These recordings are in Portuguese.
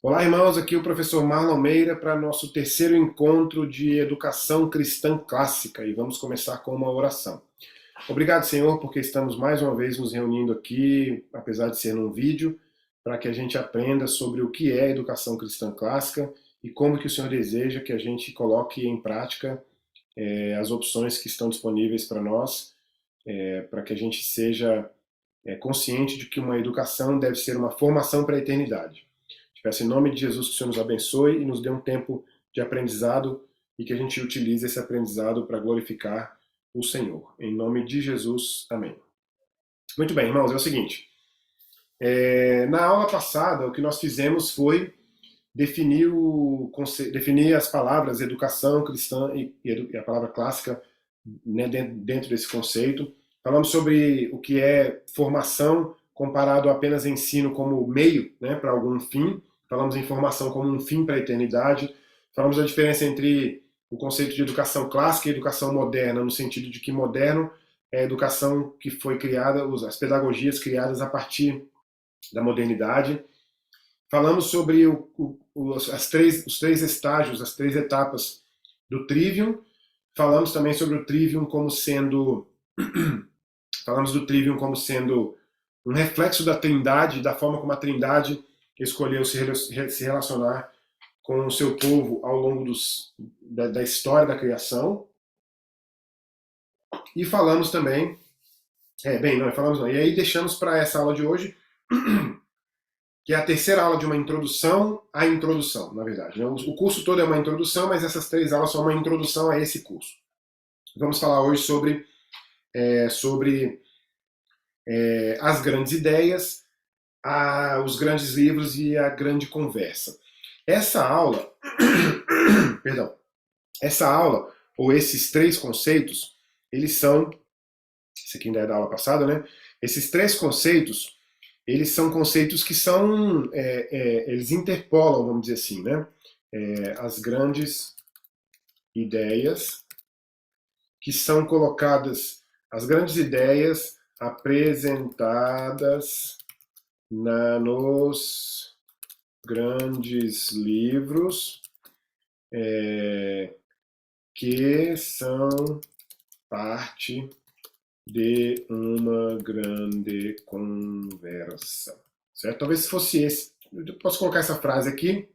Olá, irmãos. Aqui é o professor Marlon Meira para nosso terceiro encontro de Educação Cristã Clássica e vamos começar com uma oração. Obrigado, Senhor, porque estamos mais uma vez nos reunindo aqui, apesar de ser num vídeo, para que a gente aprenda sobre o que é Educação Cristã Clássica e como que o Senhor deseja que a gente coloque em prática as opções que estão disponíveis para nós, para que a gente seja consciente de que uma educação deve ser uma formação para a eternidade. Peço em nome de Jesus que o Senhor nos abençoe e nos dê um tempo de aprendizado e que a gente utilize esse aprendizado para glorificar o Senhor. Em nome de Jesus, amém. Muito bem, irmãos, é o seguinte. Na aula passada, o que nós fizemos foi definir as palavras educação cristã e a palavra clássica, né, dentro desse conceito. Falamos sobre o que é formação comparado a apenas ensino como meio, né, para algum fim. Falamos em formação como um fim para a eternidade. Falamos da diferença entre o conceito de educação clássica e educação moderna, no sentido de que moderno é a educação que foi criada, as pedagogias criadas a partir da modernidade. Falamos sobre os três estágios, as três etapas do Trivium. Falamos também sobre o Trivium como sendo falamos do Trivium como sendo um reflexo da Trindade, da forma como a Trindade escolheu se relacionar com o seu povo ao longo da história da criação. E falamos também, falamos não, e aí deixamos para essa aula de hoje, que é a terceira aula de uma introdução à introdução, na verdade. O curso todo é uma introdução, mas essas três aulas são uma introdução a esse curso. Vamos falar hoje sobre as grandes ideias, os grandes livros e a grande conversa. Essa aula, perdão, essa aula, ou esses três conceitos, eles são, isso aqui ainda é da aula passada, né? Esses três conceitos, eles são conceitos que são, eles interpolam, vamos dizer assim, né? As grandes ideias que são colocadas, as grandes ideias apresentadas nos grandes livros que são parte de uma grande conversa. Certo? Talvez se fosse esse. Eu posso colocar essa frase aqui.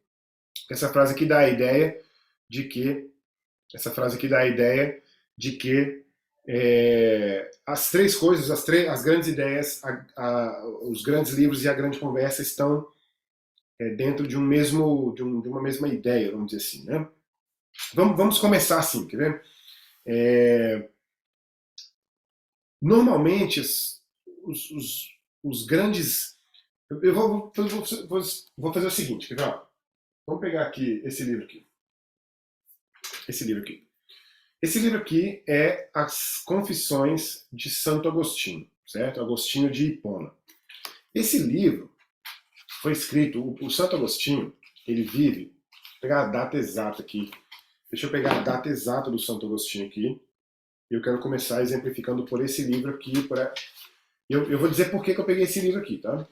Essa frase aqui dá a ideia de que as três coisas, as grandes ideias, os grandes livros e a grande conversa estão dentro de de uma mesma ideia, vamos dizer assim, né? Vamos começar assim, quer ver? Normalmente os grandes, eu vou fazer o seguinte, quer ver? Vamos pegar aqui esse livro aqui. Esse livro aqui é As Confissões de Santo Agostinho, certo? Agostinho de Hipona. Esse livro foi escrito, o Santo Agostinho, ele vive, vou pegar a data exata aqui, deixa eu pegar a data exata do Santo Agostinho aqui, e eu quero começar exemplificando por esse livro aqui, eu vou dizer por que eu peguei esse livro aqui, tá?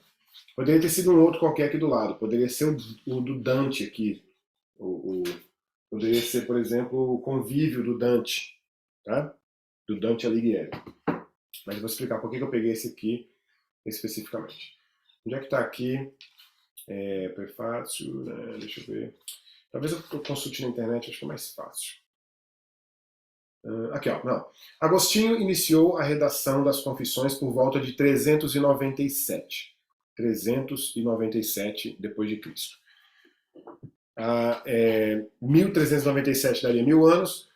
Poderia ter sido um outro qualquer aqui do lado, poderia ser o do Dante aqui, poderia ser, por exemplo, o Convívio do Dante, tá? Do Dante Alighieri. Mas eu vou explicar por que eu peguei esse aqui especificamente. Onde é que está aqui? Prefácio, né? Deixa eu ver. Talvez eu consulte na internet, acho que é mais fácil. Aqui, ó. Não. Agostinho iniciou a redação das Confissões por volta de 397. 397 depois de Cristo. 1397 daria 1000 anos,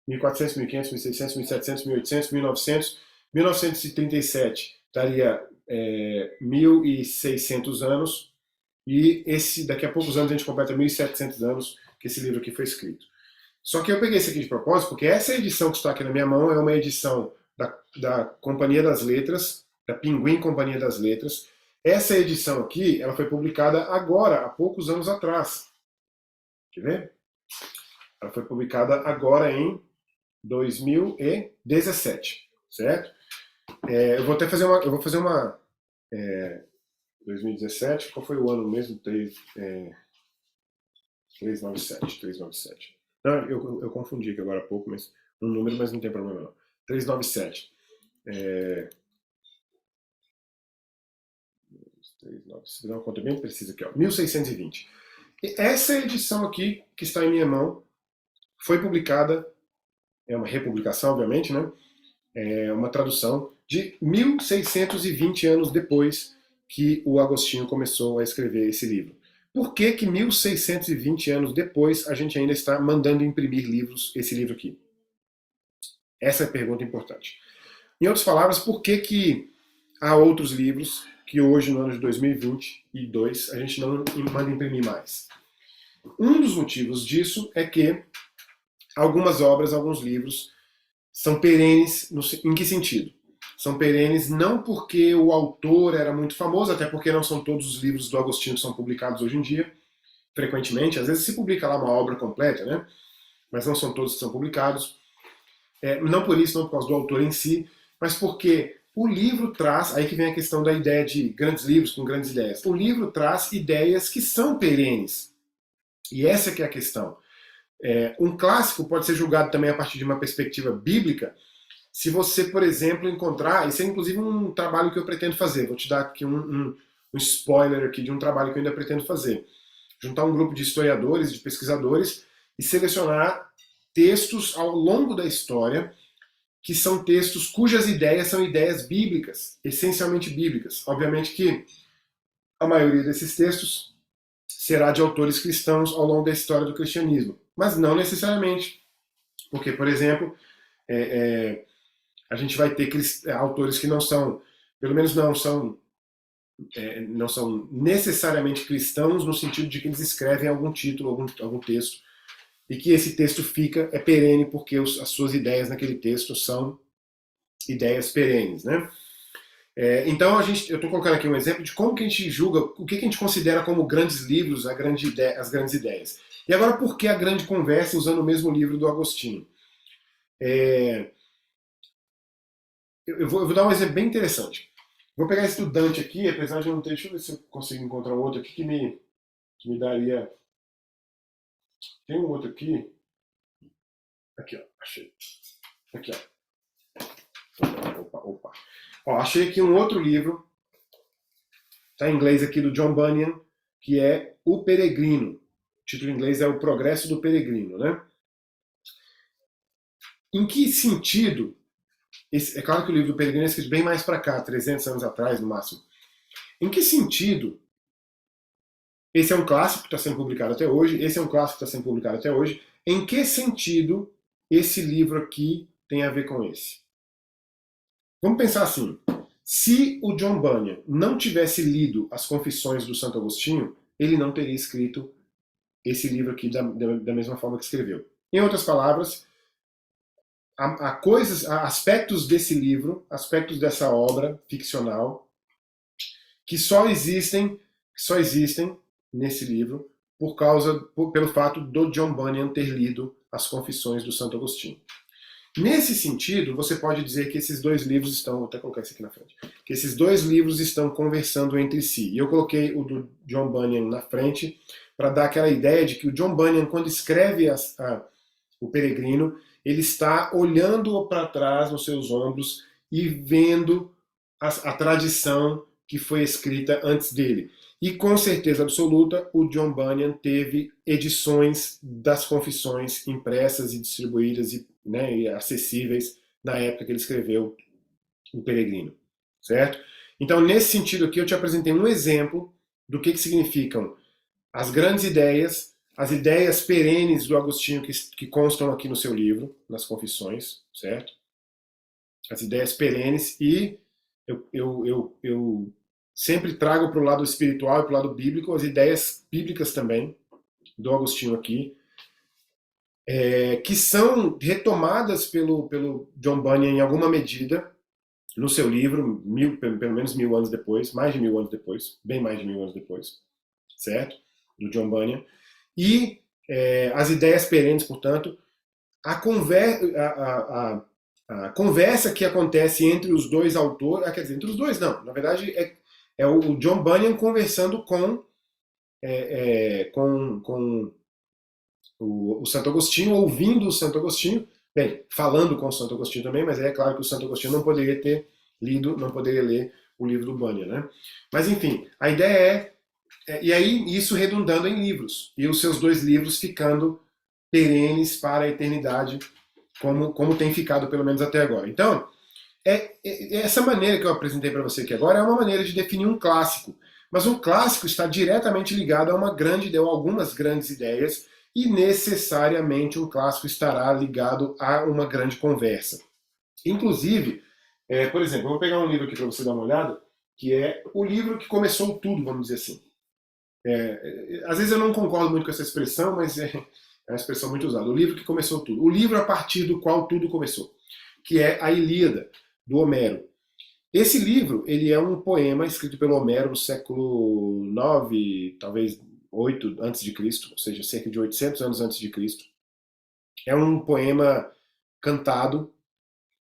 1400, 1500, 1600, 1700, 1800, 1900, 1937 daria 1600 anos, e daqui a poucos anos a gente completa 1700 anos que esse livro aqui foi escrito. Só que eu peguei esse aqui de propósito porque essa edição que está aqui na minha mão é uma edição da Companhia das Letras, da Pinguim Companhia das Letras. Essa edição aqui, ela foi publicada agora, há poucos anos atrás. Quer ver? Ela foi publicada agora em 2017, certo? Eu vou fazer uma 2017, qual foi o ano mesmo? 397. Não, eu confundi aqui agora há pouco, mas um número, mas não tem problema não. 397. 397. Vou dar uma conta bem precisa aqui, ó. 1620. E essa edição aqui, que está em minha mão, foi publicada, é uma republicação, obviamente, né? É uma tradução de 1620 anos depois que o Agostinho começou a escrever esse livro. Por que que 1620 anos depois a gente ainda está mandando imprimir livros, esse livro aqui? Essa é a pergunta importante. Em outras palavras, por que que há outros livros que hoje, no ano de 2022, a gente não manda imprimir mais? Um dos motivos disso é que algumas obras, alguns livros, são perenes. Em que sentido? São perenes não porque o autor era muito famoso, até porque não são todos os livros do Agostinho que são publicados hoje em dia, frequentemente. Às vezes se publica lá uma obra completa, né? Mas não são todos que são publicados. Não por isso, não por causa do autor em si, mas porque o livro traz, aí que vem a questão da ideia de grandes livros com grandes ideias. O livro traz ideias que são perenes. E essa que é a questão. Um clássico pode ser julgado também a partir de uma perspectiva bíblica, se você, por exemplo, encontrar, isso é inclusive um trabalho que eu pretendo fazer, vou te dar aqui um spoiler aqui de um trabalho que eu ainda pretendo fazer. Juntar um grupo de historiadores, de pesquisadores e selecionar textos ao longo da história que são textos cujas ideias são ideias bíblicas, essencialmente bíblicas. Obviamente que a maioria desses textos será de autores cristãos ao longo da história do cristianismo, mas não necessariamente, porque, por exemplo, a gente vai ter autores que não são, pelo menos não são necessariamente cristãos, no sentido de que eles escrevem algum título, algum texto, e que esse texto fica perene porque as suas ideias naquele texto são ideias perenes, né? Então eu estou colocando aqui um exemplo de como que a gente julga, o que a gente considera como grandes livros, as grandes ideias. E agora, por que a grande conversa usando o mesmo livro do Agostinho? Eu vou dar um exemplo bem interessante. Vou pegar esse do Dante aqui, apesar de eu não ter. Deixa eu ver se eu consigo encontrar um outro aqui que me daria. Tem um outro aqui. Aqui, ó. Achei. Aqui, ó. Opa. Ó, achei aqui um outro livro. Está em inglês aqui do John Bunyan, que é O Peregrino. O título em inglês é O Progresso do Peregrino, né? Em que sentido? É claro que o livro do Peregrino é escrito bem mais para cá, 300 anos atrás, no máximo. Em que sentido? Esse é um clássico que está sendo publicado até hoje, esse é um clássico que está sendo publicado até hoje. Em que sentido esse livro aqui tem a ver com esse? Vamos pensar assim, se o John Bunyan não tivesse lido as Confissões do Santo Agostinho, ele não teria escrito esse livro aqui da mesma forma que escreveu. Em outras palavras, há aspectos desse livro, aspectos dessa obra ficcional, que só existem nesse livro pelo fato do John Bunyan ter lido as Confissões do Santo Agostinho. Nesse sentido, você pode dizer que esses dois livros estão, vou até colocar isso aqui na frente, que esses dois livros estão conversando entre si. E eu coloquei o do John Bunyan na frente para dar aquela ideia de que o John Bunyan, quando escreve o Peregrino, ele está olhando para trás nos seus ombros e vendo a tradição que foi escrita antes dele. E com certeza absoluta, o John Bunyan teve edições das Confissões impressas e distribuídas e acessíveis na época que ele escreveu O Peregrino, certo? Então, nesse sentido aqui, eu te apresentei um exemplo do que significam as grandes ideias, as ideias perenes do Agostinho que constam aqui no seu livro, nas Confissões, certo? As ideias perenes, e eu sempre trago para o lado espiritual e para o lado bíblico as ideias bíblicas também, do Agostinho aqui, que são retomadas pelo John Bunyan em alguma medida no seu livro, pelo menos 1000 anos depois, mais de 1000 anos depois, bem mais de 1000 anos depois, certo? Do John Bunyan. E as ideias perenes, portanto, a conversa que acontece entre os dois autores, quer dizer, entre os dois não, na verdade É o John Bunyan conversando com o Santo Agostinho, ouvindo o Santo Agostinho, bem, falando com o Santo Agostinho também, mas é claro que o Santo Agostinho não poderia ter lido, não poderia ler o livro do Bunyan, né? Mas enfim, a ideia e aí isso redundando em livros, e os seus dois livros ficando perenes para a eternidade, como tem ficado pelo menos até agora. Então, essa maneira que eu apresentei para você aqui agora é uma maneira de definir um clássico. Mas um clássico está diretamente ligado a algumas grandes ideias, e necessariamente um clássico estará ligado a uma grande conversa. Inclusive, por exemplo, eu vou pegar um livro aqui para você dar uma olhada, que é o livro que começou tudo, vamos dizer assim. Às vezes eu não concordo muito com essa expressão, mas é uma expressão muito usada. O livro que começou tudo. O livro a partir do qual tudo começou, que é a Ilíada, do Homero. Esse livro, ele é um poema escrito pelo Homero no século IX, talvez 8 antes de Cristo, ou seja, cerca de 800 anos antes de Cristo. É um poema cantado,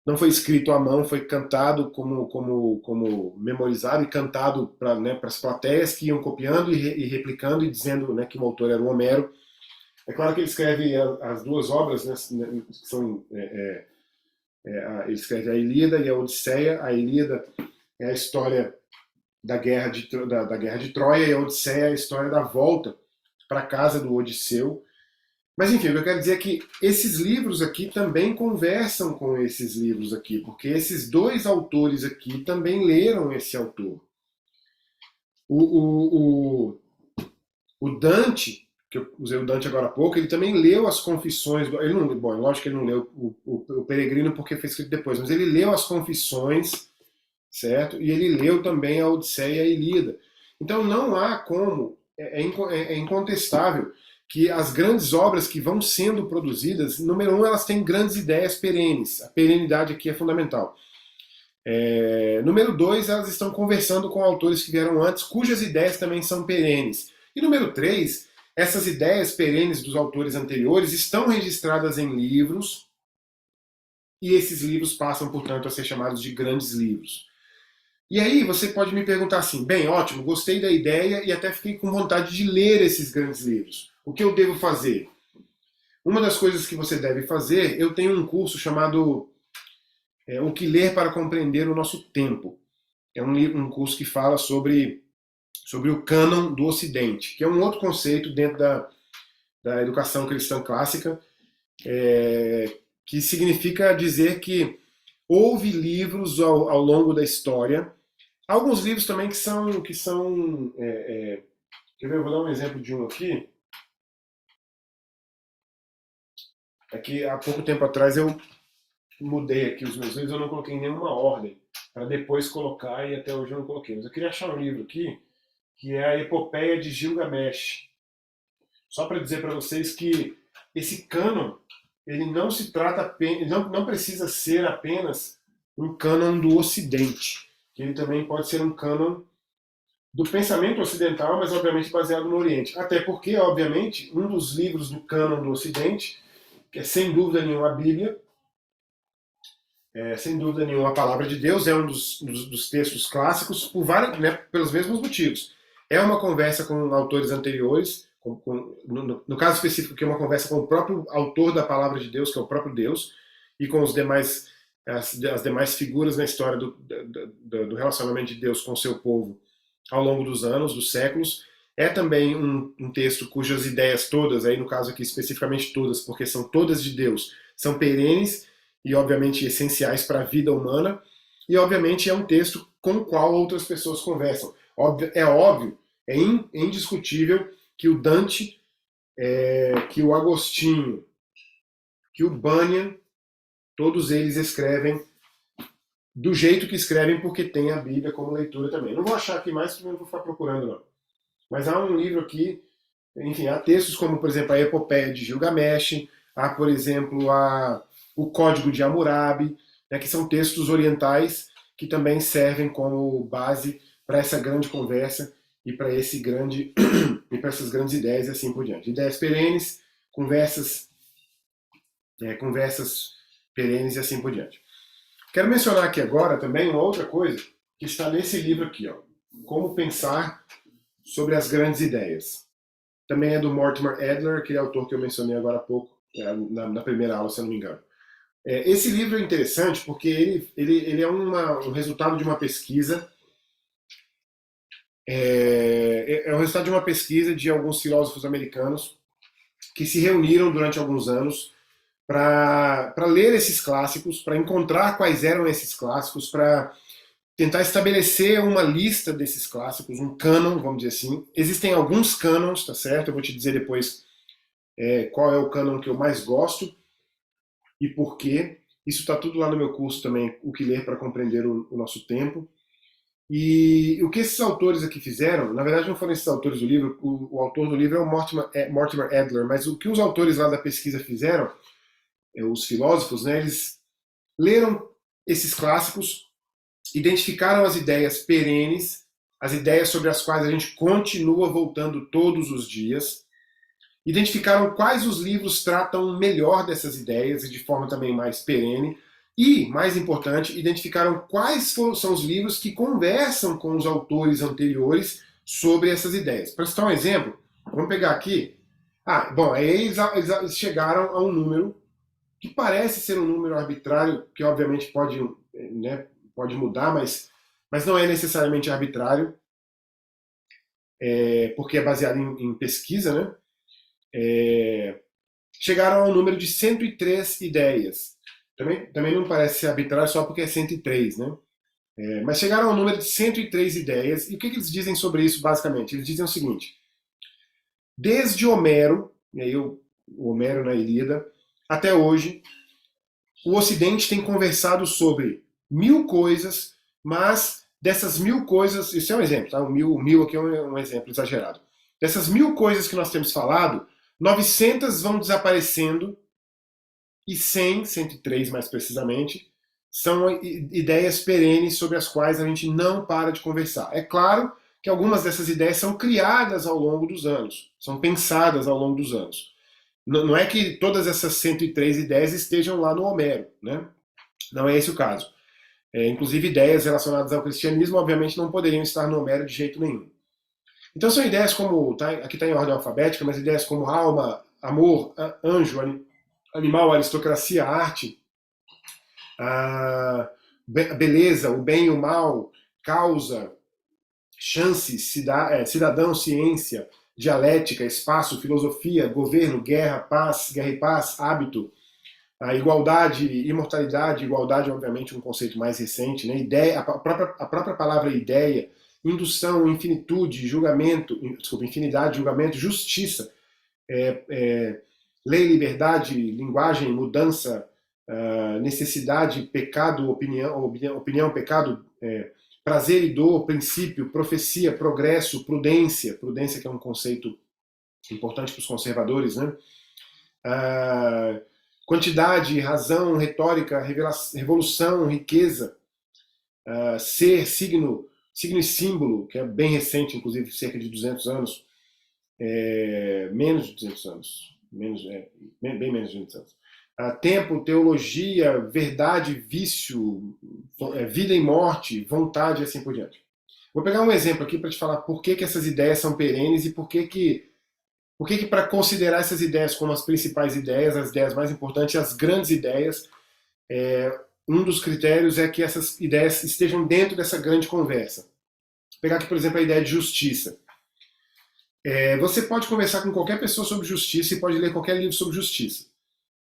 não foi escrito à mão, foi cantado como memorizado e cantado para, né, as plateias que iam copiando e replicando e dizendo, né, que o autor era o Homero. É claro que ele escreve as duas obras, né, que são ele escreve a Ilíada e a Odisseia. A Ilíada é a história da guerra de Troia, e a Odisseia é a história da volta para a casa do Odisseu. Mas enfim, o que eu quero dizer é que esses livros aqui também conversam com esses livros aqui, porque esses dois autores aqui também leram esse autor. O, o, o, o Dante, que eu usei o Dante agora há pouco, ele também leu as Confissões. Ele não, bom, lógico que ele não leu o Peregrino porque foi escrito depois, mas ele leu as Confissões, certo? E ele leu também a Odisseia e a Ilíada. Então não há como, é incontestável que as grandes obras que vão sendo produzidas, número um, elas têm grandes ideias perenes. A perenidade aqui é fundamental. Número dois, elas estão conversando com autores que vieram antes, cujas ideias também são perenes. E número três, essas ideias perenes dos autores anteriores estão registradas em livros, e esses livros passam, portanto, a ser chamados de grandes livros. E aí você pode me perguntar assim, bem, ótimo, gostei da ideia e até fiquei com vontade de ler esses grandes livros. O que eu devo fazer? Uma das coisas que você deve fazer, eu tenho um curso chamado O que Ler para Compreender o Nosso Tempo. É um curso que fala sobre o cânon do Ocidente, que é um outro conceito dentro da educação cristã clássica, que significa dizer que houve livros ao longo da história, alguns livros também quer ver, eu vou dar um exemplo de um aqui. É que há pouco tempo atrás eu mudei aqui os meus livros, eu não coloquei em nenhuma ordem, para depois colocar, e até hoje eu não coloquei. Mas eu queria achar um livro aqui, que é a Epopeia de Gilgamesh. Só para dizer para vocês que esse cânon, ele não se trata, ele não precisa ser apenas um cânon do Ocidente, que ele também pode ser um cânon do pensamento ocidental, mas obviamente baseado no Oriente. Até porque, obviamente, um dos livros do cânon do Ocidente, que é sem dúvida nenhuma a Bíblia, sem dúvida nenhuma a Palavra de Deus, é um dos textos clássicos né, pelos mesmos motivos. É uma conversa com autores anteriores, no caso específico, que é uma conversa com o próprio autor da Palavra de Deus, que é o próprio Deus, e com as demais figuras na história do relacionamento de Deus com o seu povo ao longo dos anos, dos séculos. É também um texto cujas ideias todas, aí no caso aqui especificamente todas, porque são todas de Deus, são perenes e obviamente essenciais para a vida humana, e obviamente é um texto com o qual outras pessoas conversam. É óbvio, é indiscutível que o Dante, que o Agostinho, que o Bunyan, todos eles escrevem do jeito que escrevem, porque tem a Bíblia como leitura também. Não vou achar aqui mais, porque não vou ficar procurando não. Mas há um livro aqui, enfim, há textos como, por exemplo, a Epopeia de Gilgamesh, há, por exemplo, o Código de Hammurabi, né, que são textos orientais que também servem como base para essa grande conversa e para esse grande e para essas grandes ideias e assim por diante. Ideias perenes, conversas perenes e assim por diante. Quero mencionar aqui agora também uma outra coisa que está nesse livro aqui, ó. Como Pensar sobre as Grandes Ideias. Também é do Mortimer Adler, aquele autor que eu mencionei agora há pouco, na primeira aula, se eu não me engano. Esse livro é interessante porque ele é um resultado de uma pesquisa. É o resultado de uma pesquisa de alguns filósofos americanos que se reuniram durante alguns anos para ler esses clássicos, para encontrar quais eram esses clássicos, para tentar estabelecer uma lista desses clássicos, um cânon, vamos dizer assim. Existem alguns cânons, tá certo? Eu vou te dizer depois qual é o cânon que eu mais gosto e por quê. Isso está tudo lá no meu curso também, O que Ler para Compreender o Nosso Tempo. E o que esses autores aqui fizeram, na verdade não foram esses autores do livro, o autor do livro é o Mortimer Adler, mas o que os autores lá da pesquisa fizeram, os filósofos, né, eles leram esses clássicos, identificaram as ideias perenes, as ideias sobre as quais a gente continua voltando todos os dias, identificaram quais os livros tratam melhor dessas ideias e de forma também mais perene, e, mais importante, identificaram quais são os livros que conversam com os autores anteriores sobre essas ideias. Para citar um exemplo, vamos pegar aqui. Bom, eles chegaram a um número que parece ser um número arbitrário, que obviamente pode, né, pode mudar, mas não é necessariamente arbitrário, porque é baseado em pesquisa, né? Chegaram ao número de 103 ideias. Também não parece ser arbitrário só porque é 103, né? Mas chegaram ao número de 103 ideias, e o que eles dizem sobre isso, basicamente? Eles dizem o seguinte: desde Homero, e aí o Homero na Ilíada, até hoje, o Ocidente tem conversado sobre 1000 coisas, mas dessas 1000 coisas, isso é um exemplo, tá? O mil aqui é um exemplo exagerado. Dessas 1000 coisas que nós temos falado, 900 vão desaparecendo e 103 mais precisamente, são ideias perenes sobre as quais a gente não para de conversar. É claro que algumas dessas ideias são criadas ao longo dos anos, são pensadas ao longo dos anos. Não é que todas essas 103 ideias estejam lá no Homero, né? Não é esse o caso. Inclusive, ideias relacionadas ao cristianismo, obviamente, não poderiam estar no Homero de jeito nenhum. Então, são ideias como, aqui está em ordem alfabética, mas ideias como alma, amor, anjo, animal, aristocracia, arte, a beleza, o bem e o mal, causa, chances, cidadão, ciência, dialética, espaço, filosofia, governo, guerra e paz, hábito, a igualdade, imortalidade, igualdade obviamente um conceito mais recente, né? Ideia, a própria palavra ideia, indução, infinitude, julgamento, desculpa, infinidade, julgamento, justiça, lei, liberdade, linguagem, mudança, necessidade, pecado, opinião, pecado, prazer e dor, princípio, profecia, progresso, prudência que é um conceito importante para os conservadores, né? Quantidade, razão, retórica, revolução, riqueza, ser, signo e símbolo, que é bem recente, inclusive cerca de 200 anos, menos de 200 anos, bem menos de 200 anos. Tempo, teologia, verdade, vício, vida e morte, vontade e assim por diante. Vou pegar um exemplo aqui para te falar por que essas ideias são perenes e por que para considerar essas ideias como as principais ideias, as ideias mais importantes, as grandes ideias, um dos critérios é que essas ideias estejam dentro dessa grande conversa. Vou pegar aqui, por exemplo, a ideia de justiça. Você pode conversar com qualquer pessoa sobre justiça e pode ler qualquer livro sobre justiça.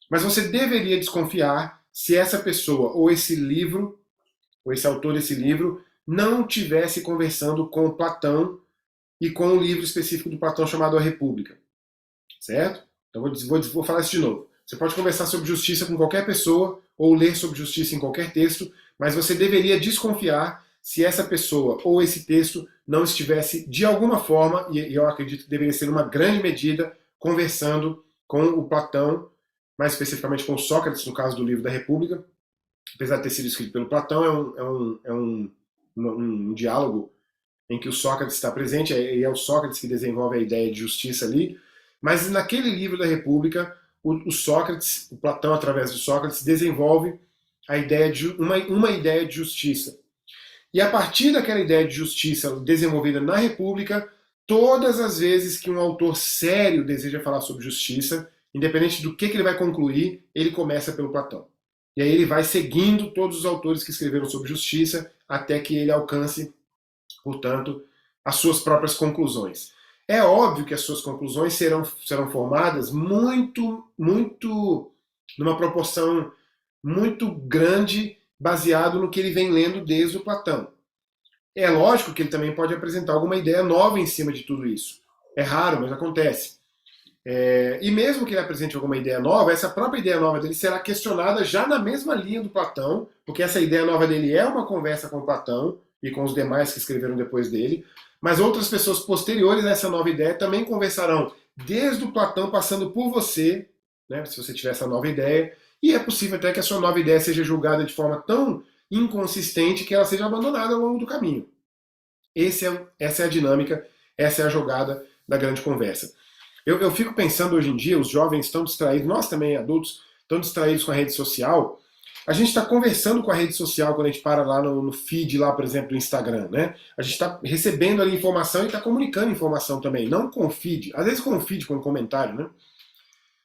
Mas você deveria desconfiar se essa pessoa, ou esse livro, ou esse autor desse livro, não tivesse conversando com Platão e com o livro específico do Platão chamado A República. Certo? Então vou falar isso de novo. Você pode conversar sobre justiça com qualquer pessoa, ou ler sobre justiça em qualquer texto, mas você deveria desconfiar se essa pessoa ou esse texto não estivesse, de alguma forma, e eu acredito que deveria ser uma grande medida, conversando com o Platão, mais especificamente com Sócrates, no caso do livro da República. Apesar de ter sido escrito pelo Platão, é um diálogo em que o Sócrates está presente, e é o Sócrates que desenvolve a ideia de justiça ali. Mas naquele livro da República, o Sócrates, o Platão, através do Sócrates, desenvolve a ideia de uma ideia de justiça. E a partir daquela ideia de justiça desenvolvida na República, todas as vezes que um autor sério deseja falar sobre justiça, independente do que ele vai concluir, ele começa pelo Platão. E aí ele vai seguindo todos os autores que escreveram sobre justiça até que ele alcance, portanto, as suas próprias conclusões. É óbvio que as suas conclusões serão formadas numa proporção muito grande, baseado no que ele vem lendo desde o Platão. É lógico que ele também pode apresentar alguma ideia nova em cima de tudo isso. É raro, mas acontece. E mesmo que ele apresente alguma ideia nova, essa própria ideia nova dele será questionada já na mesma linha do Platão, porque essa ideia nova dele é uma conversa com Platão e com os demais que escreveram depois dele, mas outras pessoas posteriores a essa nova ideia também conversarão desde o Platão, passando por você, né, se você tiver essa nova ideia, e é possível até que a sua nova ideia seja julgada de forma tão inconsistente que ela seja abandonada ao longo do caminho. Essa é a dinâmica, essa é a jogada da grande conversa. Eu fico pensando hoje em dia, os jovens estão distraídos, nós também, adultos, estão distraídos com a rede social. A gente está conversando com a rede social quando a gente para lá no feed, lá, por exemplo, do Instagram, né? A gente está recebendo ali informação e está comunicando informação também, não com o feed, às vezes com o feed, com um comentário, né?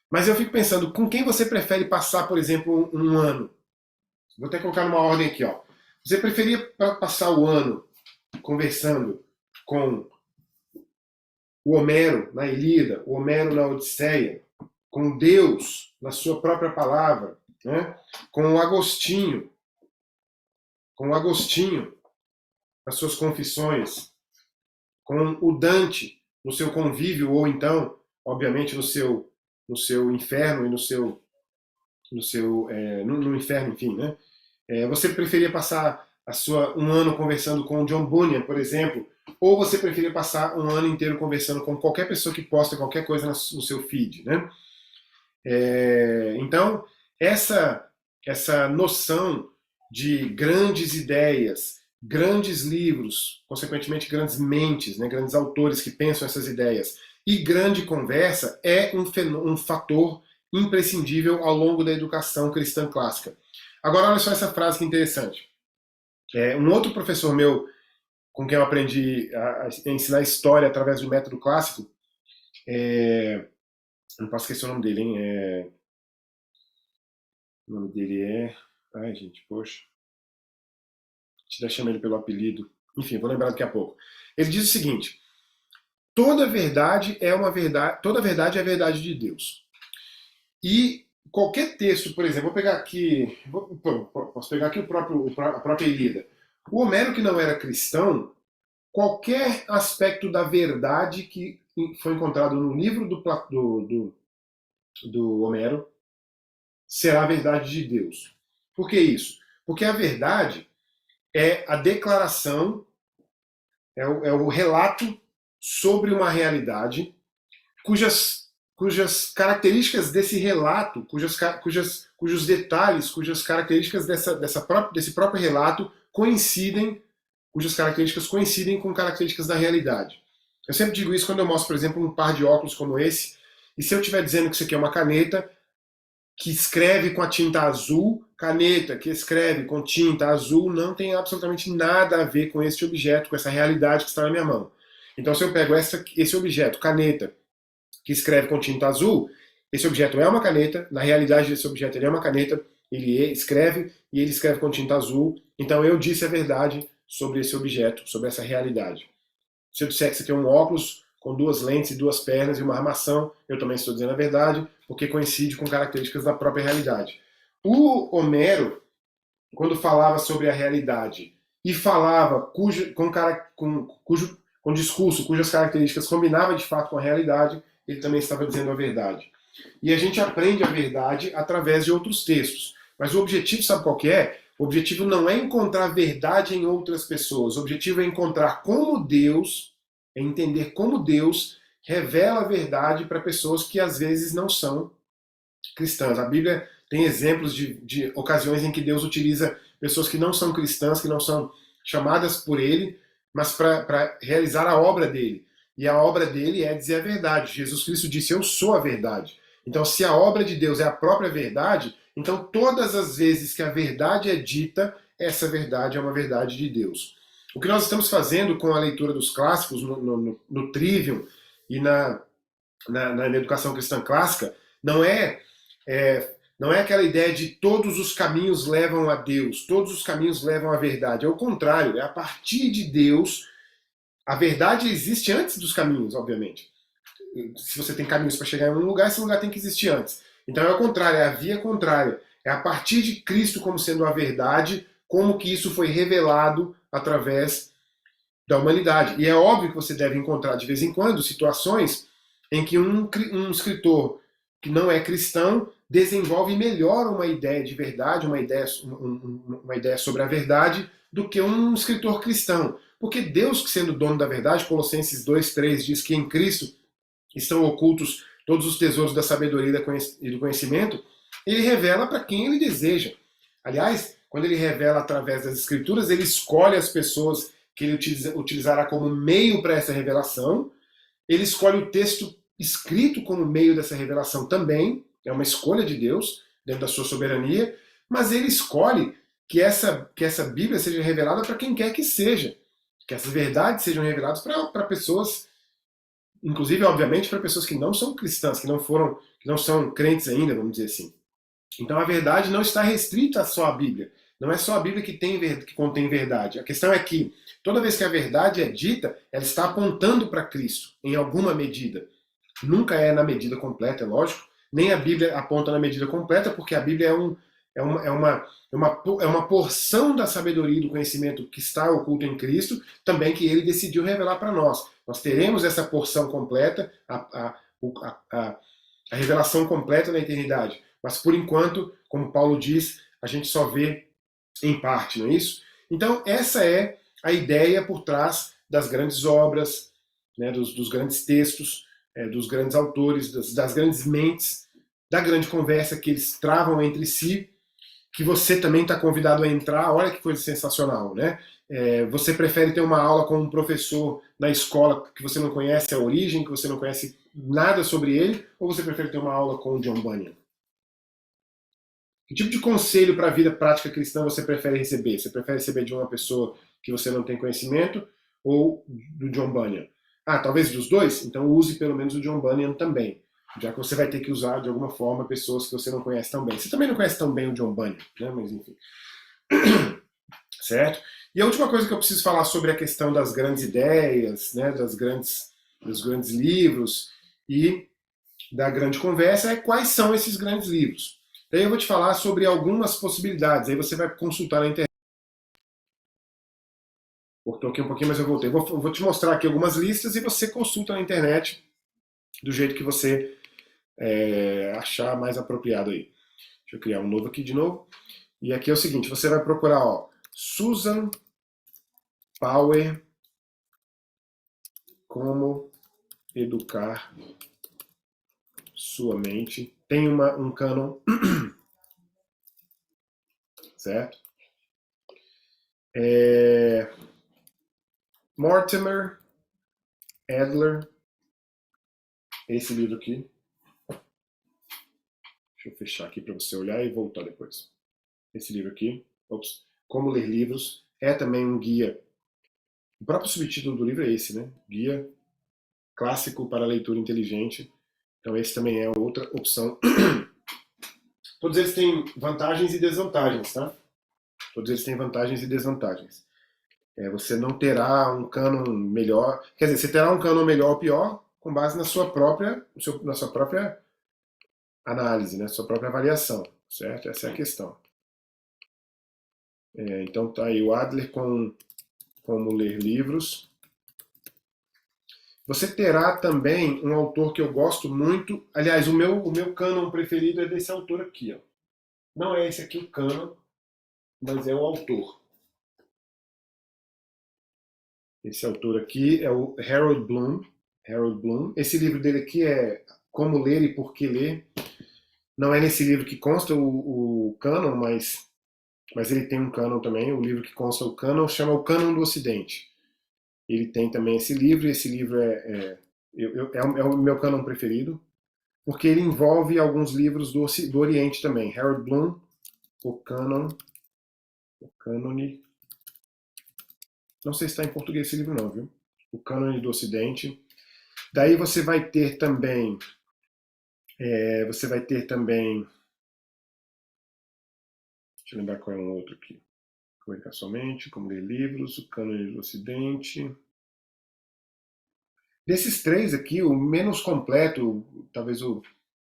Mas eu fico pensando, com quem você prefere passar, por exemplo, um ano? Vou até colocar numa ordem aqui, ó. Você preferia passar o ano conversando com o Homero na Ilíada, o Homero na Odisseia, com Deus na sua própria palavra, né? com o Agostinho nas suas confissões, com o Dante no seu convívio, ou então, obviamente, no seu inferno e no inferno, enfim, né? Você preferia passar um ano conversando com o John Bunyan, por exemplo, ou você preferia passar um ano inteiro conversando com qualquer pessoa que posta qualquer coisa no seu feed, né? Então, essa noção de grandes ideias, grandes livros, consequentemente grandes mentes, né, grandes autores que pensam essas ideias, e grande conversa é um fator imprescindível ao longo da educação cristã clássica. Agora, olha só essa frase que interessante. Um outro professor meu, com quem eu aprendi a ensinar história através do método clássico, não posso esquecer o nome dele, hein? O nome dele é... Ai, gente, poxa. Já chamei ele pelo apelido. Enfim, vou lembrar daqui a pouco. Ele diz o seguinte: toda verdade é a verdade de Deus. E qualquer texto, por exemplo, vou pegar aqui, posso pegar aqui a própria Ilíada. O Homero, que não era cristão, qualquer aspecto da verdade que foi encontrado no livro do Homero será a verdade de Deus. Por que isso? Porque a verdade é a declaração, é o relato sobre uma realidade cujas características desse relato, cujos detalhes, cujas características desse próprio relato cujas características coincidem com características da realidade. Eu sempre digo isso quando eu mostro, por exemplo, um par de óculos como esse, e se eu estiver dizendo que isso aqui é uma caneta que escreve com a tinta azul, caneta que escreve com tinta azul, não tem absolutamente nada a ver com esse objeto, com essa realidade que está na minha mão. Então, se eu pego esse objeto, caneta, que escreve com tinta azul, esse objeto é uma caneta, na realidade desse objeto ele é uma caneta, ele escreve e ele escreve com tinta azul, então eu disse a verdade sobre esse objeto, sobre essa realidade. Se eu disser que isso aqui é um óculos com duas lentes e duas pernas e uma armação, eu também estou dizendo a verdade, porque coincide com características da própria realidade. O Homero, quando falava sobre a realidade e falava com discurso cujas características combinavam de fato com a realidade, ele também estava dizendo a verdade. E a gente aprende a verdade através de outros textos. Mas o objetivo, sabe qual que é? O objetivo não é encontrar verdade em outras pessoas. O objetivo é encontrar como Deus, é entender como Deus revela a verdade para pessoas que às vezes não são cristãs. A Bíblia tem exemplos de ocasiões em que Deus utiliza pessoas que não são cristãs, que não são chamadas por Ele, mas para realizar a obra dele. E a obra dele é dizer a verdade. Jesus Cristo disse: eu sou a verdade. Então, se a obra de Deus é a própria verdade, então todas as vezes que a verdade é dita, essa verdade é uma verdade de Deus. O que nós estamos fazendo com a leitura dos clássicos no Trivium e na educação cristã clássica não não é aquela ideia de todos os caminhos levam a Deus, todos os caminhos levam à verdade. É o contrário, é a partir de Deus. A verdade existe antes dos caminhos, obviamente. Se você tem caminhos para chegar em um lugar, esse lugar tem que existir antes. Então é o contrário, é a via contrária. É a partir de Cristo como sendo a verdade, como que isso foi revelado através da humanidade. E é óbvio que você deve encontrar de vez em quando situações em que um escritor que não é cristão desenvolve melhor uma ideia de verdade, uma ideia sobre a verdade, do que um escritor cristão. Porque Deus, sendo dono da verdade, Colossenses 2:3 diz que em Cristo estão ocultos todos os tesouros da sabedoria e do conhecimento, ele revela para quem ele deseja. Aliás, quando ele revela através das escrituras, ele escolhe as pessoas que ele utilizará como meio para essa revelação, ele escolhe o texto escrito como meio dessa revelação também, é uma escolha de Deus, dentro da sua soberania, mas ele escolhe que essa Bíblia seja revelada para quem quer que seja, que essas verdades sejam reveladas para pessoas, inclusive, obviamente, para pessoas que não são cristãs, que não são crentes ainda, vamos dizer assim. Então a verdade não está restrita só à Bíblia. Não é só a Bíblia que contém verdade. A questão é que toda vez que a verdade é dita, ela está apontando para Cristo, em alguma medida. Nunca é na medida completa, é lógico. Nem a Bíblia aponta na medida completa, porque a Bíblia é uma porção da sabedoria e do conhecimento que está oculto em Cristo, também que ele decidiu revelar para nós. Nós teremos essa porção completa, a revelação completa na eternidade. Mas por enquanto, como Paulo diz, a gente só vê em parte, não é isso? Então essa é a ideia por trás das grandes obras, né, dos grandes textos, dos grandes autores, das grandes mentes, da grande conversa que eles travam entre si, que você também está convidado a entrar. Olha que coisa sensacional, né? Você prefere ter uma aula com um professor na escola que você não conhece a origem, que você não conhece nada sobre ele, ou você prefere ter uma aula com o John Bunyan? Que tipo de conselho para a vida prática cristã você prefere receber? Você prefere receber de uma pessoa que você não tem conhecimento ou do John Bunyan? Ah, talvez dos dois? Então use pelo menos o John Bunyan também. Já que você vai ter que usar de alguma forma pessoas que você não conhece tão bem. Você também não conhece tão bem o John Bunyan, né? Mas enfim. Certo? E a última coisa que eu preciso falar sobre a questão das grandes ideias, né? Dos grandes livros e da grande conversa é quais são esses grandes livros. Daí eu vou te falar sobre algumas possibilidades. Aí você vai consultar na internet. Cortou aqui um pouquinho, mas eu voltei. Vou te mostrar aqui algumas listas e você consulta na internet do jeito que você achar mais apropriado aí. Deixa eu criar um novo aqui de novo. E aqui é o seguinte, você vai procurar, ó, Susan Power, como educar sua mente. Tem um cânon, certo? Mortimer Adler, esse livro aqui. Deixa eu fechar aqui para você olhar e voltar depois. Esse livro aqui, Como Ler Livros, é também um guia. O próprio subtítulo do livro é esse, né? Guia clássico para leitura inteligente. Então esse também é outra opção. Todos eles têm vantagens e desvantagens, tá? Todos eles têm vantagens e desvantagens. Você não terá um cânon melhor. Quer dizer, você terá um cânon melhor ou pior com base na sua própria análise, né? Sua própria avaliação, certo? Essa é a questão. Então tá aí o Adler com Como Ler Livros. Você terá também um autor que eu gosto muito. Aliás, o meu cânon preferido é desse autor aqui, ó. Não é esse aqui o cânon, mas é o autor. Esse autor aqui é o Harold Bloom. Harold Bloom. Esse livro dele aqui é Como Ler e Por que Ler. Não é nesse livro que consta o cânon, mas ele tem um cânon também. O livro que consta o cânon chama O Cânon do Ocidente. Ele tem também esse livro, e esse livro é o meu cânon preferido, porque ele envolve alguns livros do Oriente também. Harold Bloom, O Cânon O cânone. Não sei se está em português esse livro não, viu? O cânone do Ocidente. Daí você vai ter também. Você vai ter também. Deixa eu lembrar qual é um outro aqui. Comunicar somente, como ler livros, o cânone do Ocidente. Desses três aqui, o menos completo, talvez o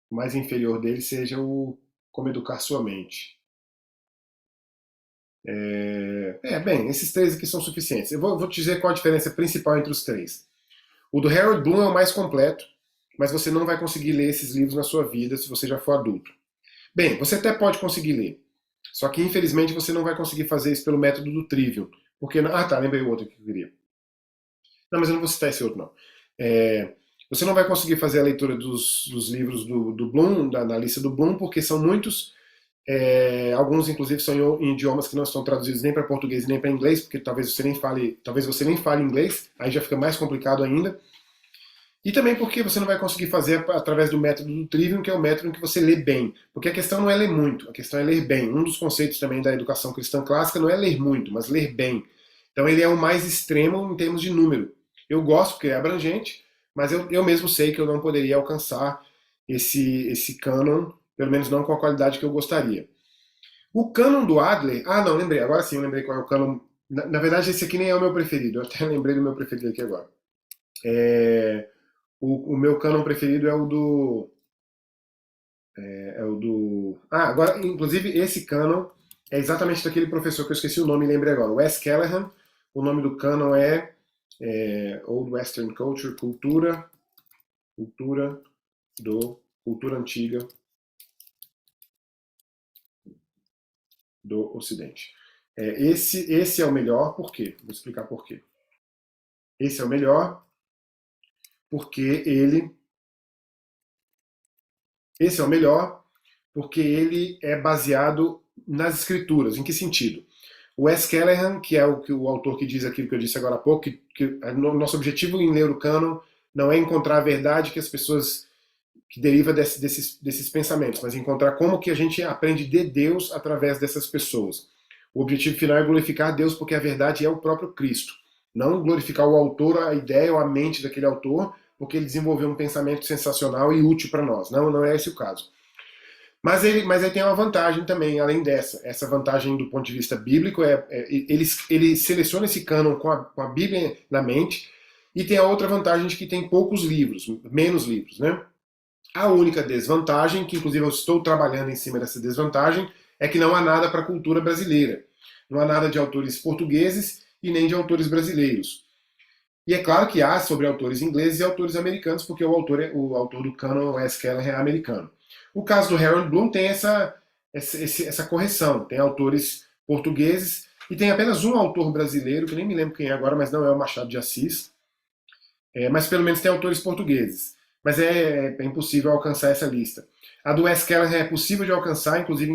mais inferior dele, seja o Como Educar Sua Mente. Bem, esses três aqui são suficientes. Eu vou te dizer qual a diferença principal entre os três. O do Harold Bloom é o mais completo, mas você não vai conseguir ler esses livros na sua vida se você já for adulto. Bem, você até pode conseguir ler, só que infelizmente você não vai conseguir fazer isso pelo método do Trivium. Porque, ah tá, lembrei o outro que eu queria. Não, mas eu não vou citar esse outro não. É, você não vai conseguir fazer a leitura dos livros do Bloom, na lista do Bloom, porque são muitos. Alguns, inclusive, são em idiomas que não estão traduzidos nem para português nem para inglês, porque talvez você nem fale inglês, aí já fica mais complicado ainda. E também porque você não vai conseguir fazer através do método do Trivium, que é o método em que você lê bem. Porque a questão não é ler muito, a questão é ler bem. Um dos conceitos também da educação cristã clássica não é ler muito, mas ler bem. Então ele é o mais extremo em termos de número. Eu gosto porque é abrangente, mas eu mesmo sei que eu não poderia alcançar esse cânon, pelo menos não com a qualidade que eu gostaria. O cânon do Adler, não, lembrei, agora sim eu lembrei qual é o cânon. Na verdade, esse aqui nem é o meu preferido, eu até lembrei do meu preferido aqui agora. O meu cânon preferido é o do. Agora, inclusive, esse cânon é exatamente daquele professor que eu esqueci o nome e lembrei agora, Wes Callahan. O nome do cânon é Old Western Culture, cultura antiga do Ocidente. Esse é o melhor, por quê? Vou explicar por quê. Esse é o melhor porque ele. Esse é o melhor porque ele é baseado nas escrituras. Em que sentido? O Wes Callahan, que é o autor que diz aquilo que eu disse agora há pouco, que nosso objetivo em ler o cânon não é encontrar a verdade que as pessoas que deriva desses pensamentos, mas encontrar como que a gente aprende de Deus através dessas pessoas. O objetivo final é glorificar Deus porque a verdade é o próprio Cristo. Não glorificar o autor, a ideia ou a mente daquele autor, porque ele desenvolveu um pensamento sensacional e útil para nós. Não é esse o caso. Mas ele tem uma vantagem também, além dessa. Essa vantagem do ponto de vista bíblico ele seleciona esse cânon com a Bíblia na mente, e tem a outra vantagem de que tem poucos livros, menos livros, né? A única desvantagem, que inclusive eu estou trabalhando em cima dessa desvantagem, é que não há nada para a cultura brasileira. Não há nada de autores portugueses e nem de autores brasileiros. E é claro que há sobre autores ingleses e autores americanos, porque o autor do canon, Wes Callahan, é americano. O caso do Harold Bloom tem essa correção. Tem autores portugueses e tem apenas um autor brasileiro, que nem me lembro quem é agora, mas não é o Machado de Assis. Mas pelo menos tem autores portugueses. Mas é impossível alcançar essa lista. A do Wes Callahan é possível de alcançar, inclusive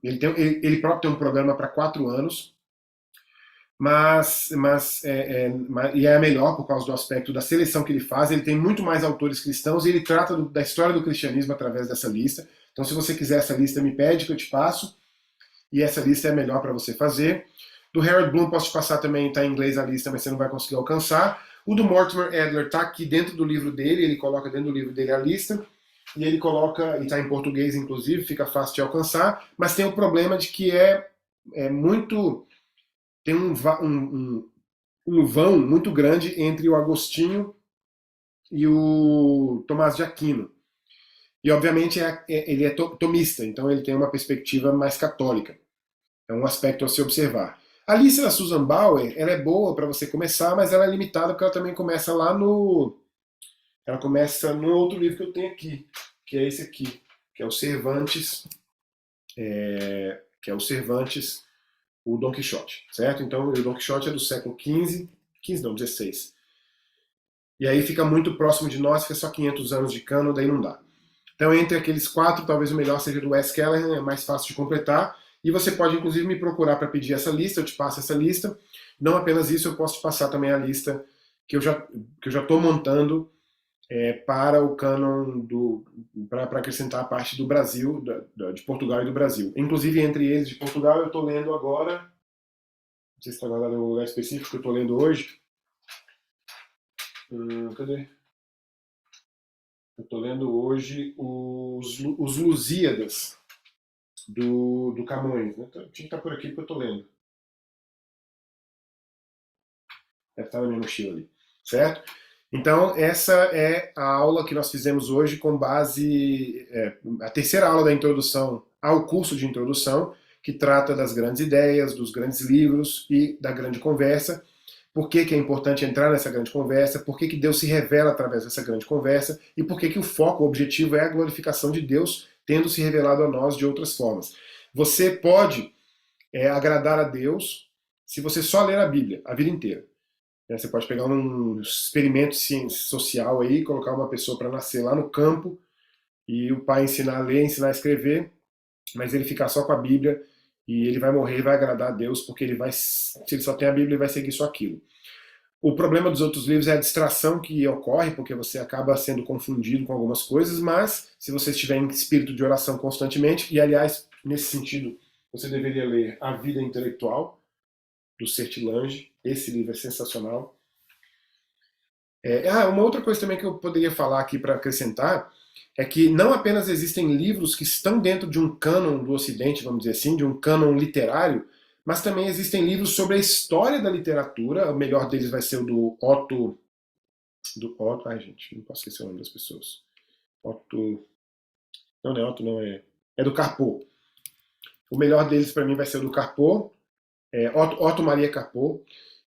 ele próprio tem um programa para 4 anos, e é a melhor por causa do aspecto da seleção que ele faz. Ele tem muito mais autores cristãos e ele trata da história do cristianismo através dessa lista. Então, se você quiser essa lista, me pede que eu te passo. E essa lista é a melhor para você fazer. Do Harold Bloom posso te passar também, está em inglês a lista, mas você não vai conseguir alcançar. O do Mortimer Adler está aqui dentro do livro dele, ele coloca dentro do livro dele a lista, e ele coloca, e está em português inclusive, fica fácil de alcançar, mas tem o problema de que muito. Tem um vão muito grande entre o Agostinho e o Tomás de Aquino. E obviamente ele é tomista, então ele tem uma perspectiva mais católica. É um aspecto a se observar. A lista da Susan Bauer, ela é boa para você começar, mas ela é limitada porque ela também começa lá no. Ela começa no outro livro que eu tenho aqui, que é esse aqui, que é o Cervantes, o Dom Quixote, certo? Então, o Dom Quixote é do século XV, não, XVI. E aí fica muito próximo de nós, fica só 500 anos de cano, daí não dá. Então, entre aqueles 4, talvez o melhor seja do Wes Callahan, é mais fácil de completar. E você pode, inclusive, me procurar para pedir essa lista, eu te passo essa lista. Não apenas isso, eu posso te passar também a lista que eu já estou montando para o cânon para acrescentar a parte do Brasil, de Portugal e do Brasil. Inclusive, entre eles de Portugal, eu estou lendo agora, não sei se está guardado em um lugar específico que eu estou lendo hoje. Cadê? Eu estou lendo hoje os Lusíadas do Camões. Né? Tinha que estar por aqui porque eu estou lendo. Deve estar na minha mochila ali. Certo? Então, essa é a aula que nós fizemos hoje com base. A terceira aula da introdução ao curso de introdução, que trata das grandes ideias, dos grandes livros e da grande conversa. Por que, que é importante entrar nessa grande conversa? Por que, que Deus se revela através dessa grande conversa? E por que, que o foco, o objetivo é a glorificação de Deus, tendo se revelado a nós de outras formas? Você pode agradar a Deus se você só ler a Bíblia a vida inteira. Você pode pegar um experimento social aí, colocar uma pessoa para nascer lá no campo e o pai ensinar a ler, ensinar a escrever, mas ele ficar só com a Bíblia e ele vai morrer e vai agradar a Deus porque se ele só tem a Bíblia, ele vai seguir só aquilo. O problema dos outros livros é a distração que ocorre, porque você acaba sendo confundido com algumas coisas, mas se você estiver em espírito de oração constantemente, e aliás, nesse sentido, você deveria ler A Vida Intelectual, do Sertilange. Esse livro é sensacional. Uma outra coisa também que eu poderia falar aqui para acrescentar é que não apenas existem livros que estão dentro de um cânon do Ocidente, vamos dizer assim, de um cânon literário, mas também existem livros sobre a história da literatura. O melhor deles vai ser o do Otto. Ai, gente, não posso esquecer o nome das pessoas. Otto. Não, não é Otto, não é. É do Carpo. O melhor deles para mim vai ser o do Carpo, Otto Maria Carpo,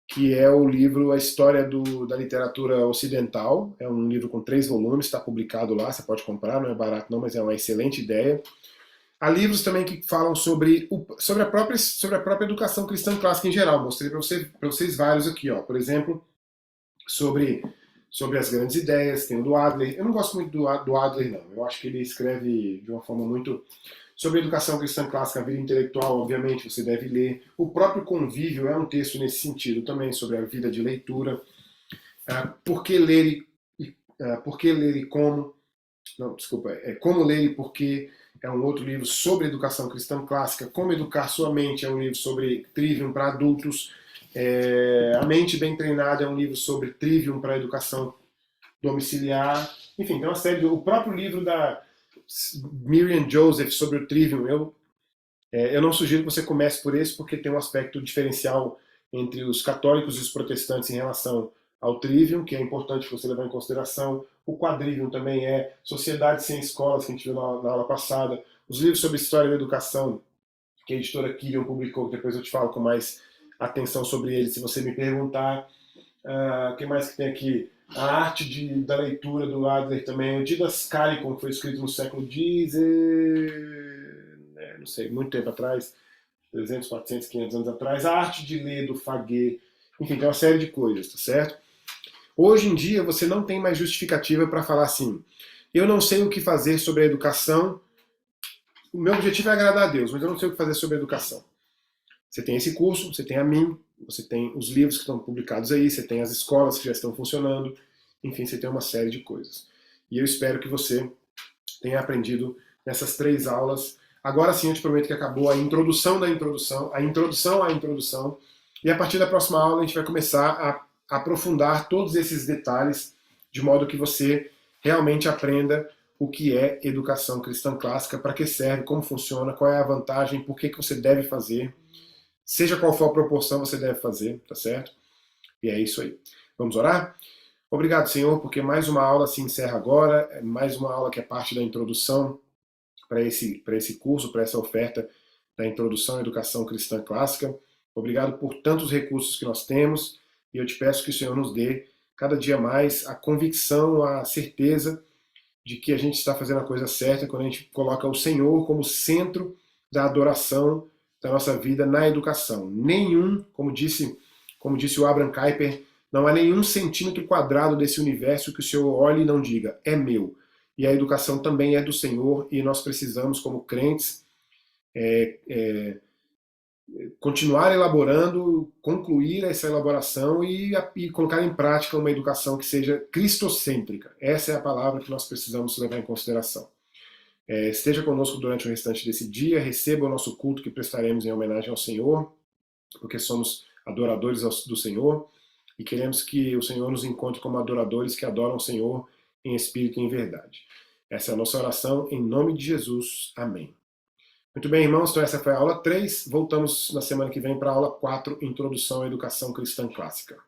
que é o livro A História da Literatura Ocidental. É um livro com 3 volumes, está publicado lá, você pode comprar, não é barato não, mas é uma excelente ideia. Há livros também que falam sobre a própria educação cristã clássica em geral. Mostrei para vocês vários aqui, ó. Por exemplo, sobre as grandes ideias, tem o do Adler. Eu não gosto muito do Adler, não. Eu acho que ele escreve de uma forma muito... Sobre a educação cristã clássica, a vida intelectual, obviamente, você deve ler. O próprio Convívio é um texto nesse sentido também, sobre a vida de leitura. Por que ler e como... Não, desculpa. Como ler e por que é um outro livro sobre educação cristã clássica. Como educar sua mente é um livro sobre Trivium para adultos. A Mente Bem Treinada é um livro sobre Trivium para educação domiciliar. Enfim, tem uma série. O próprio livro da Miriam Joseph sobre o Trivium, eu não sugiro que você comece por esse, porque tem um aspecto diferencial entre os católicos e os protestantes em relação ao Trivium, que é importante que você levar em consideração. O Quadrivium também é Sociedade Sem Escolas, que a gente viu na aula passada. Os livros sobre história da educação, que a editora Kirion publicou, que depois eu te falo com mais atenção sobre eles, se você me perguntar. O que mais que tem aqui? A Arte da Leitura do Adler também. O Didascalicon, que foi escrito no século X, não sei, muito tempo atrás, 300, 400, 500 anos atrás. A Arte de Ler do Faguet. Enfim, tem uma série de coisas, tá certo? Hoje em dia você não tem mais justificativa para falar assim: eu não sei o que fazer sobre a educação, o meu objetivo é agradar a Deus, mas eu não sei o que fazer sobre a educação. Você tem esse curso, você tem a mim, você tem os livros que estão publicados aí, você tem as escolas que já estão funcionando, enfim, você tem uma série de coisas. E eu espero que você tenha aprendido nessas 3 aulas. Agora sim eu te prometo que acabou a introdução da introdução, a introdução à introdução, e a partir da próxima aula a gente vai começar a aprofundar todos esses detalhes, de modo que você realmente aprenda o que é educação cristã clássica, para que serve, como funciona, qual é a vantagem, por que você deve fazer. Seja qual for a proporção, você deve fazer, tá certo? E é isso aí. Vamos orar? Obrigado, Senhor, porque mais uma aula se encerra agora, mais uma aula que é parte da introdução para esse curso, para essa oferta da introdução à educação cristã clássica. Obrigado por tantos recursos que nós temos e eu te peço que o Senhor nos dê cada dia mais a convicção, a certeza de que a gente está fazendo a coisa certa quando a gente coloca o Senhor como centro da adoração da nossa vida na educação. Como disse o Abraham Kuyper, não há nenhum centímetro quadrado desse universo que o Senhor olhe e não diga, é meu. E a educação também é do Senhor e nós precisamos, como crentes, continuar elaborando, concluir essa elaboração e colocar em prática uma educação que seja cristocêntrica. Essa é a palavra que nós precisamos levar em consideração. Esteja conosco durante o restante desse dia, receba o nosso culto que prestaremos em homenagem ao Senhor, porque somos adoradores do Senhor e queremos que o Senhor nos encontre como adoradores que adoram o Senhor em espírito e em verdade. Essa é a nossa oração, em nome de Jesus. Amém. Muito bem, irmãos, então essa foi a aula 3. Voltamos na semana que vem para a aula 4, Introdução à Educação Cristã Clássica.